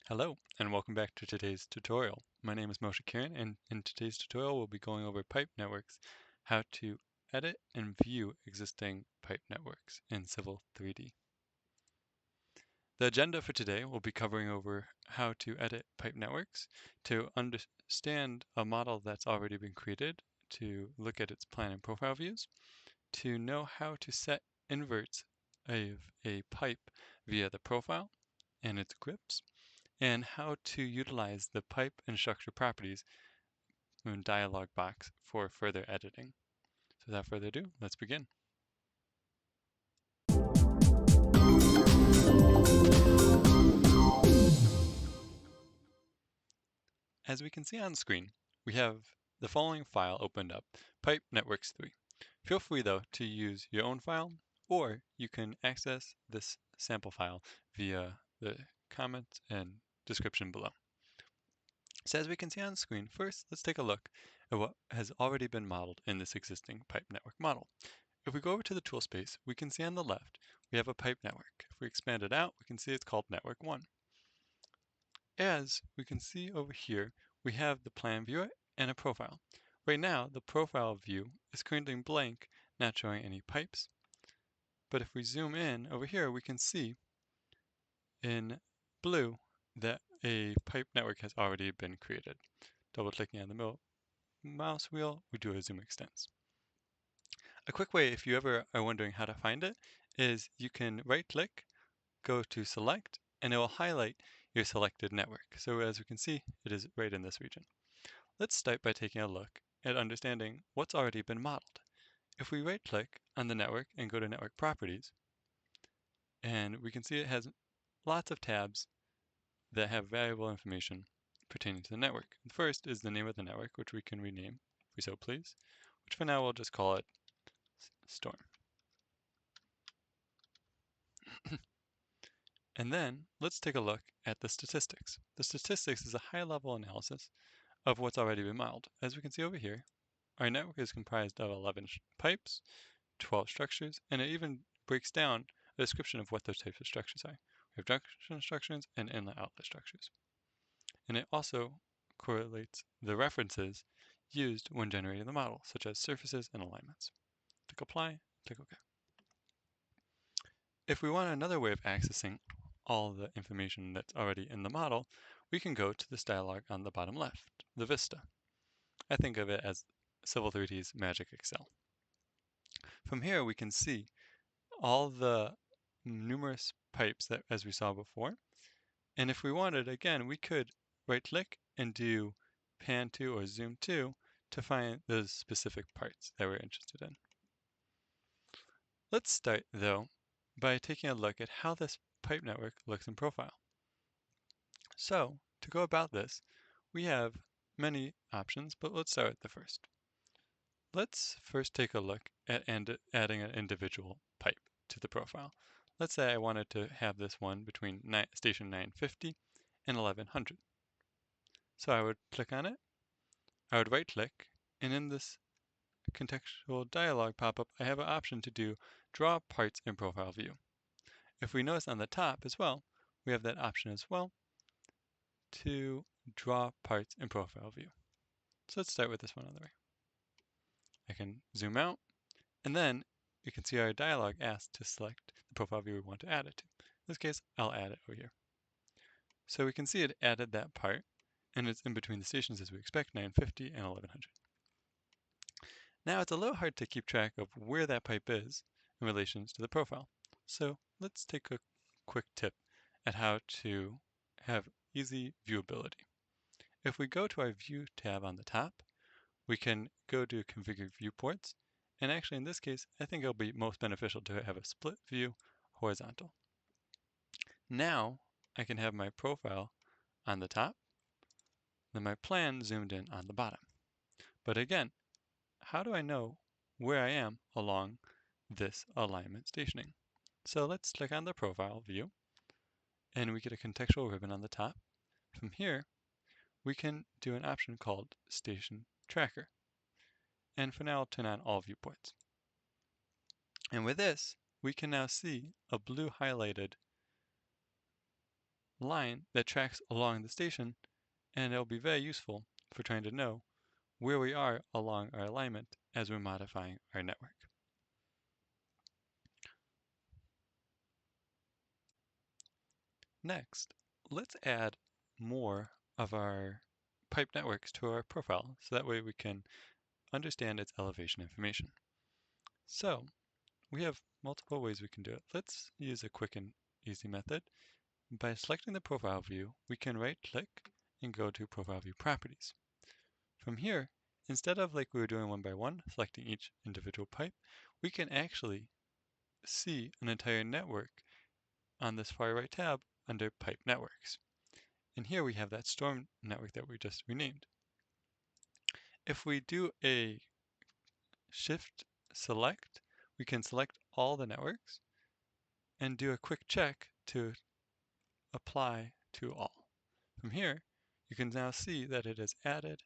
Hello, and welcome back to today's tutorial. My name is Moshe Kiran, and in today's tutorial we'll be going over pipe networks, how to edit and view existing pipe networks in Civil 3D. The agenda for today will be covering over how to edit pipe networks, to understand a model that's already been created, to look at its plan and profile views, to know how to set inverts of a pipe via the profile and its grips, and how to utilize the pipe and structure properties in dialog box for further editing. So without further ado, let's begin. As we can see on screen, we have the following file opened up, Pipe Networks 3. Feel free though to use your own file, or you can access this sample file via the comments and description below. So as we can see on screen, first let's take a look at what has already been modeled in this existing pipe network model. If we go over to the tool space, we can see on the left, we have a pipe network. If we expand it out, we can see it's called Network 1. As we can see over here, we have the plan viewer and a profile. Right now, the profile view is currently blank, not showing any pipes. But if we zoom in over here, we can see in blue that a pipe network has already been created. Double clicking on the middle mouse wheel, we do a zoom extents. A quick way, if you ever are wondering how to find it, is you can right click, go to select, and it will highlight your selected network. So as we can see, it is right in this region. Let's start by taking a look at understanding what's already been modeled. If we right click on the network and go to network properties, and we can see it has lots of tabs that have valuable information pertaining to the network. The first is the name of the network, which we can rename if we so please, which for now we'll just call it Storm. And then let's take a look at the statistics. The statistics is a high-level analysis of what's already been modeled. As we can see over here, our network is comprised of 11 pipes, 12 structures, and it even breaks down a description of what those types of structures are. We have junction structures and inlet-outlet structures. And it also correlates the references used when generating the model, such as surfaces and alignments. Click Apply, click OK. If we want another way of accessing all the information that's already in the model, we can go to this dialog on the bottom left, the Vista. I think of it as Civil 3D's Magic Excel. From here we can see all the numerous pipes that as we saw before, and if we wanted, again, we could right click and do pan to or zoom to find those specific parts that we're interested in. Let's start though by taking a look at how this pipe network looks in profile. So to go about this, we have many options, but let's start with the first. Let's first take a look at adding an individual pipe to the profile. Let's say I wanted to have this one between station 950 and 1100. So I would click on it, I would right click, and in this contextual dialog pop-up, I have an option to do draw parts in profile view. If we notice on the top as well, we have that option as well to draw parts in profile view. So let's start with this one on the right. I can zoom out, and then you can see our dialog asks to select the profile view we want to add it to. In this case, I'll add it over here. So we can see it added that part, and it's in between the stations as we expect, 950 and 1100. Now it's a little hard to keep track of where that pipe is in relation to the profile. So let's take a quick tip at how to have easy viewability. If we go to our View tab on the top, we can go to Configure Viewports, and actually in this case, I think it'll be most beneficial to have a split view horizontal. Now I can have my profile on the top, then my plan zoomed in on the bottom. But again, how do I know where I am along this alignment stationing? So let's click on the profile view, and we get a contextual ribbon on the top. From here, we can do an option called Station Tracker. And for now, I'll turn on all viewports. And with this, we can now see a blue highlighted line that tracks along the station, and it'll be very useful for trying to know where we are along our alignment as we're modifying our network. Next, let's add more of our pipe networks to our profile so that way we can understand its elevation information. So we have multiple ways we can do it. Let's use a quick and easy method. By selecting the profile view, we can right click and go to profile view properties. From here, instead of like we were doing one by one, selecting each individual pipe, we can actually see an entire network on this far right tab under pipe networks. And here we have that storm network that we just renamed. If we do a shift select, we can select all the networks and do a quick check to apply to all. From here, you can now see that it has added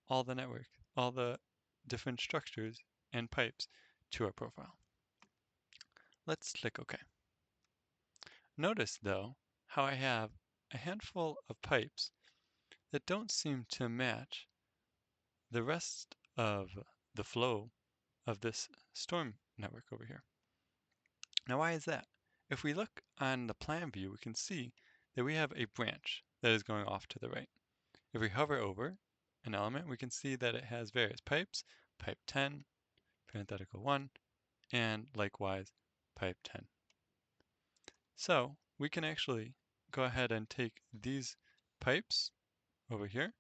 all the network, all the different structures and pipes to our profile. Let's click OK. Notice though how I have a handful of pipes that don't seem to match the rest of the flow of this storm network over here. Now why is that? If we look on the plan view, we can see that we have a branch that is going off to the right. If we hover over an element, we can see that it has various pipes, pipe 10, parenthetical 1, and likewise pipe 10. So we can actually go ahead and take these pipes over here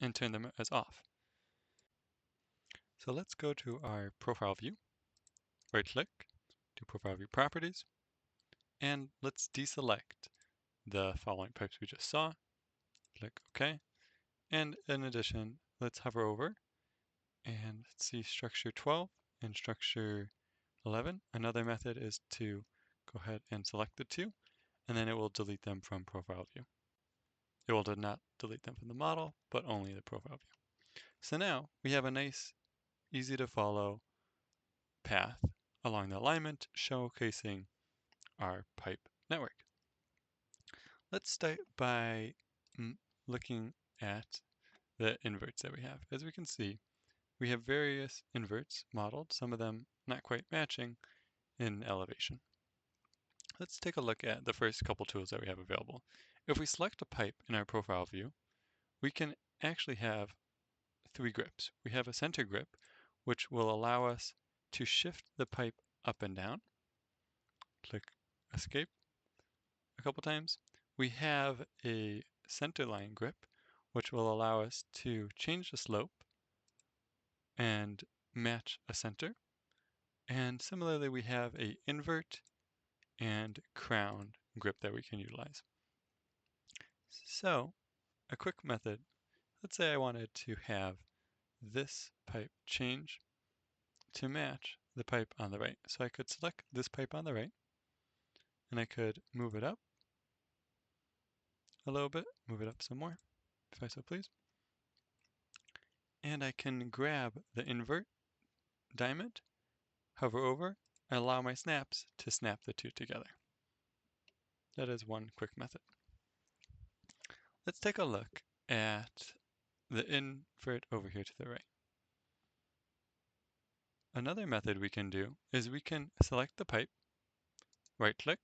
and turn them as off. So let's go to our profile view, right click, do profile view properties, and let's deselect the following pipes we just saw. Click OK. And in addition, let's hover over and see structure 12 and structure 11. Another method is to go ahead and select the two, and then it will delete them from profile view. It will not delete them from the model, but only the profile view. So now we have a nice, easy to follow path along the alignment showcasing our pipe network. Let's start by looking at the inverts that we have. As we can see, we have various inverts modeled, some of them not quite matching in elevation. Let's take a look at the first couple tools that we have available. If we select a pipe in our profile view, we can actually have three grips. We have a center grip, which will allow us to shift the pipe up and down. Click escape a couple times. We have a center line grip, which will allow us to change the slope and match a center. And similarly, we have a invert and crown grip that we can utilize. So a quick method, let's say I wanted to have this pipe change to match the pipe on the right. So I could select this pipe on the right, and I could move it up a little bit, move it up some more, if I so please. And I can grab the invert diamond, hover over, and allow my snaps to snap the two together. That is one quick method. Let's take a look at the invert over here to the right. Another method we can do is we can select the pipe, right click,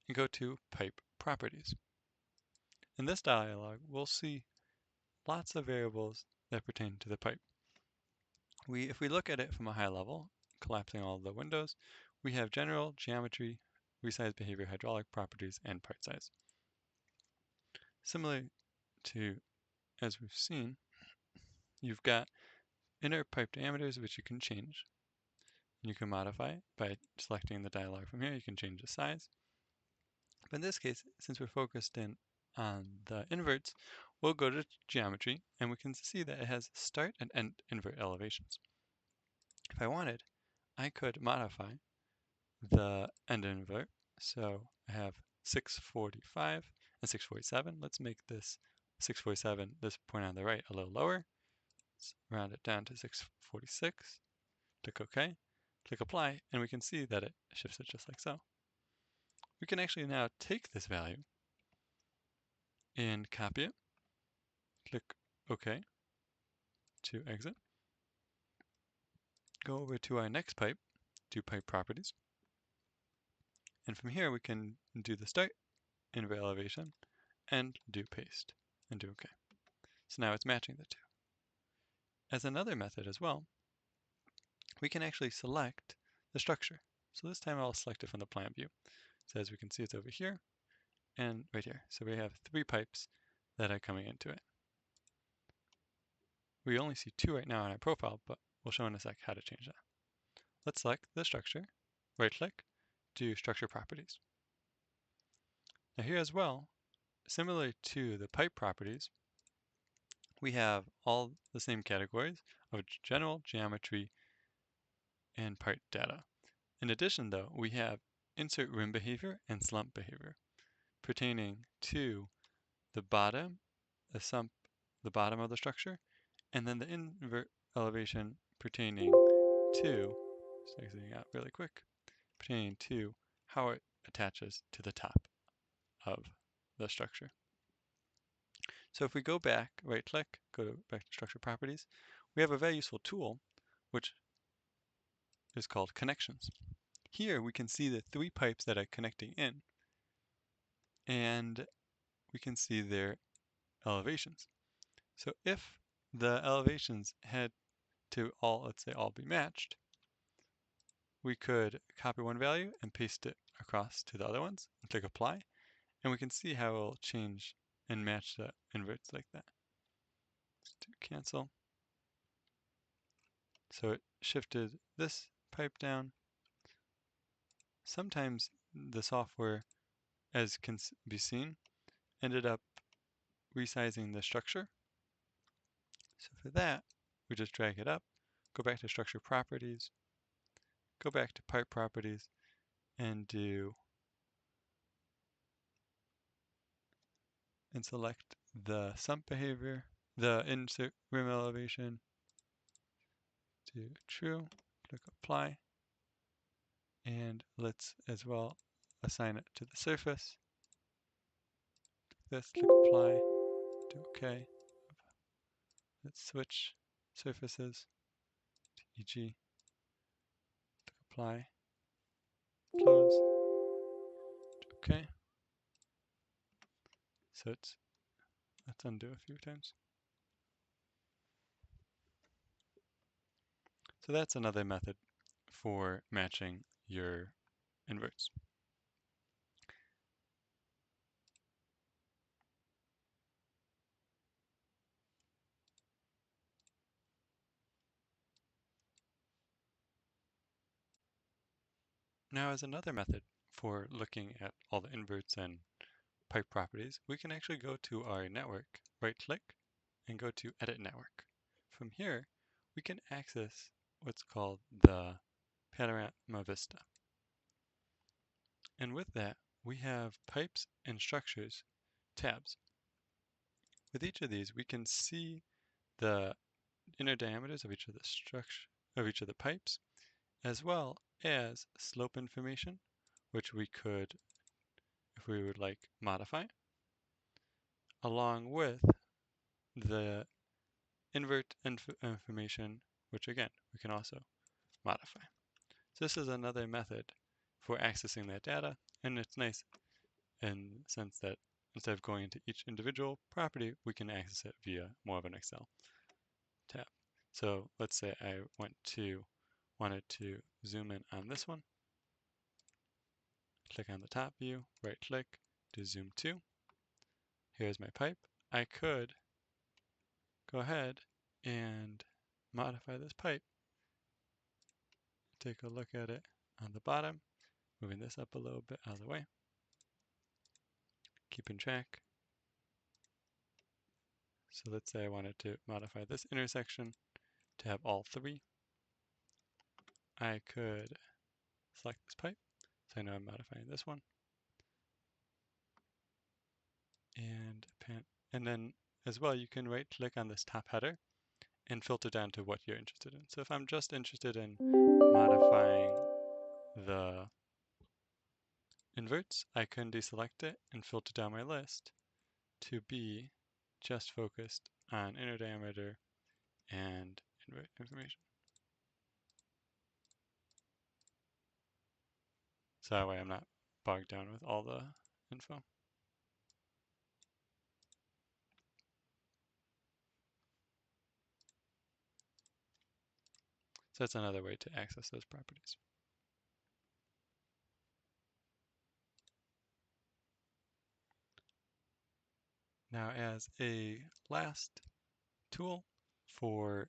and go to pipe properties. In this dialog, we'll see lots of variables that pertain to the pipe. If we look at it from a high level, collapsing all the windows, we have general, geometry, resize behavior, hydraulic properties, and part size. Similar to as we've seen, you've got inner pipe diameters, which you can change. You can modify by selecting the dialog from here. You can change the size. But in this case, since we're focused in on the inverts, we'll go to geometry and we can see that it has start and end invert elevations. If I wanted, I could modify the end invert. So I have 645 and 647. Let's make this 647, this point on the right, a little lower. Let's round it down to 646. Click OK. Click apply, and we can see that it shifts it just like so. We can actually now take this value and copy it. Click OK to exit. Go over to our next pipe, do pipe properties. And from here we can do the start, invert elevation, and do paste, and do OK. So now it's matching the two. As another method as well, we can actually select the structure. So this time I'll select it from the plan view. So as we can see, it's over here and right here. So we have 3 pipes that are coming into it. We only see 2 right now on our profile, but we'll show in a sec how to change that. Let's select the structure, right click, do structure properties. Now here as well, similar to the pipe properties, we have all the same categories of general, geometry, and part data. In addition though, we have insert rim behavior and slump behavior pertaining to the bottom, the bottom of the structure, and then the invert elevation pertaining to, just exiting out really quick, pertaining to how it attaches to the top of the structure. So if we go back, right click, go back to structure properties, we have a very useful tool which is called connections. Here we can see the 3 pipes that are connecting in, and we can see their elevations. So if the elevations had to all, let's say, all be matched, we could copy one value and paste it across to the other ones and click apply, and we can see how it will change and match the inverts like that. Let's do cancel. So it shifted this pipe down. Sometimes the software, as can be seen, ended up resizing the structure. So for that, we just drag it up, go back to structure properties, go back to pipe properties, and select the sump behavior, the insert rim elevation, do true, click apply, and let's as well assign it to the surface. This, click apply, do OK. Let's switch surfaces to EG, click apply, close, do OK. So let's undo a few times. So that's another method for matching your inverts. Now as another method for looking at all the inverts and pipe properties, we can actually go to our network, right click, and go to edit network. From here, we can access what's called the panorama vista. And with that, we have pipes and structures tabs. With each of these, we can see the inner diameters of each of the pipes, as well as slope information, which we could, if we would like, modify, along with the invert information, which again, we can also modify. So this is another method for accessing that data, and it's nice in the sense that instead of going into each individual property, we can access it via more of an Excel tab. So let's say I wanted to zoom in on this one. Click on the top view, right click, do zoom to. Here's my pipe. I could go ahead and modify this pipe. Take a look at it on the bottom, moving this up a little bit out of the way. Keeping track. So let's say I wanted to modify this intersection to have all 3. I could select this pipe, so I know I'm modifying this one. And then as well, you can right click on this top header and filter down to what you're interested in. So if I'm just interested in modifying the inverts, I can deselect it and filter down my list to be just focused on inner diameter and invert information. So that way I'm not bogged down with all the info. So that's another way to access those properties. Now, as a last tool for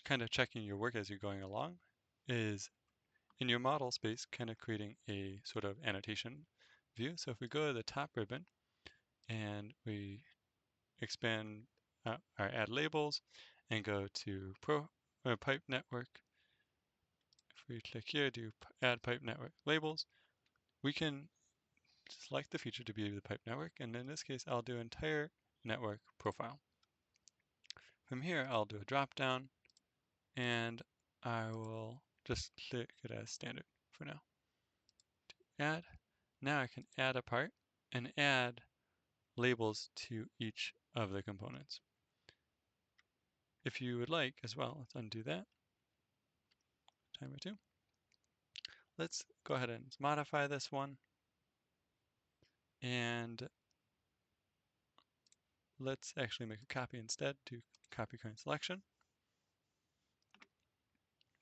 kind of checking your work as you're going along is in your model space, kind of creating a sort of annotation view. So if we go to the top ribbon and we expand our add labels and go to pipe network, if we click here, do add pipe network labels, we can select the feature to be the pipe network. And in this case, I'll do entire network profile. From here, I'll do a drop down and I will just click it as standard for now. Add. Now I can add a part and add labels to each of the components. If you would like as well, let's undo that. Timer 2. Let's go ahead and modify this one. And let's actually make a copy instead. Do copy current selection.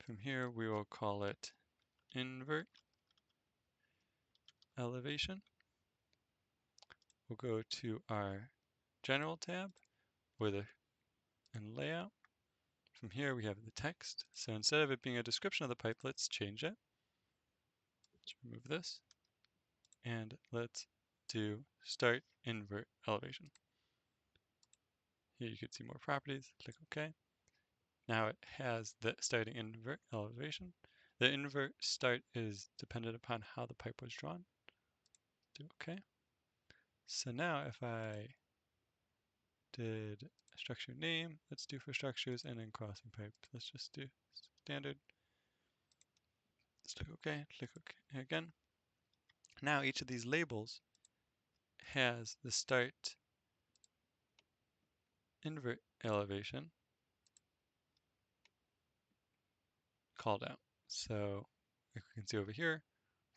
From here, we will call it invert elevation. We'll go to our general tab and layout. From here, we have the text. So instead of it being a description of the pipe, let's change it. Let's remove this. And let's do start invert elevation. Here you can see more properties. Click OK. Now it has the starting invert elevation. The invert start is dependent upon how the pipe was drawn. Do OK. So now if I did a structure name, let's do for structures and then crossing pipe. Let's just do standard. Let's click OK. Click OK again. Now each of these labels has the start invert elevation called out. So like we can see over here,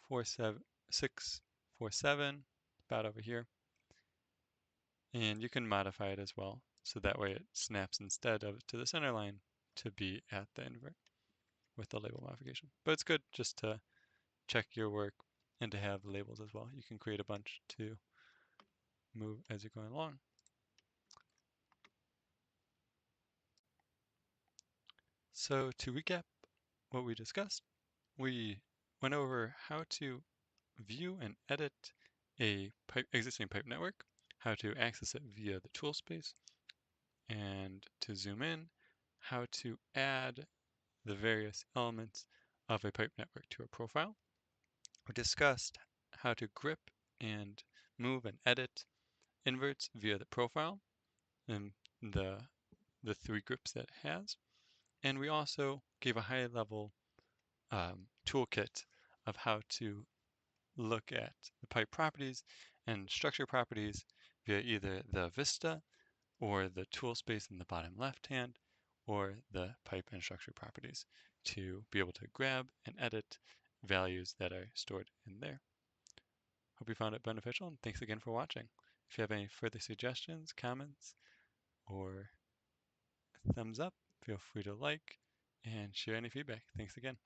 647, about over here. And you can modify it as well. So that way it snaps instead of to the center line to be at the invert with the label modification. But it's good just to check your work and to have labels as well. You can create a bunch to move as you're going along. So to recap what we discussed, we went over how to view and edit a existing pipe network, how to access it via the tool space, and to zoom in, how to add the various elements of a pipe network to a profile. We discussed how to grip and move and edit inverts via the profile and the three groups that it has. And we also gave a high level toolkit of how to look at the pipe properties and structure properties via either the vista or the tool space in the bottom left hand or the pipe and structure properties to be able to grab and edit values that are stored in there. Hope you found it beneficial and thanks again for watching. If you have any further suggestions, comments, or thumbs up, feel free to like and share any feedback. Thanks again.